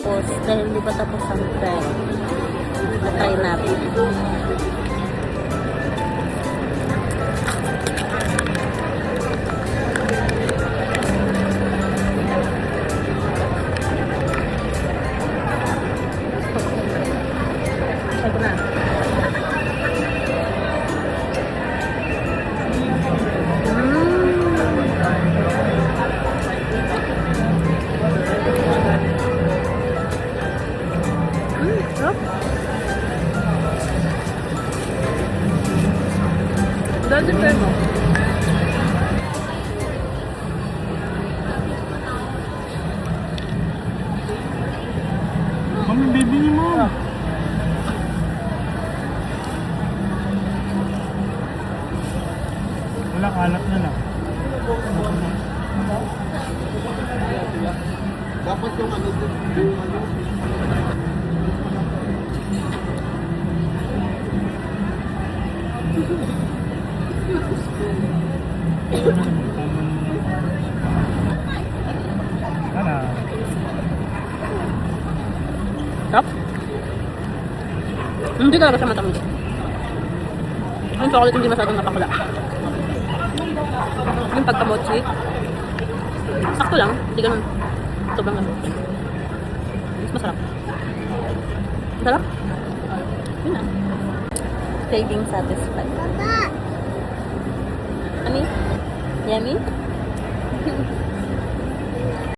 Tapos, dahil hindi pa tapos ang bread, try natin. Ito na. Sarap. Dahil din tayo mo. Mami, baby ni mo. Wala, kalat na lang. Dapat yung ano din, yung ano. Ano? Sarap. Hindi talaga siya matamis. Ang chocolate hindi masyadong napakula. Yung pagkamochi, sakto lang, hindi ganun sobrang ano. Mas masarap. Masarap? Yun na. Craving satisfied. Ano? Yummy?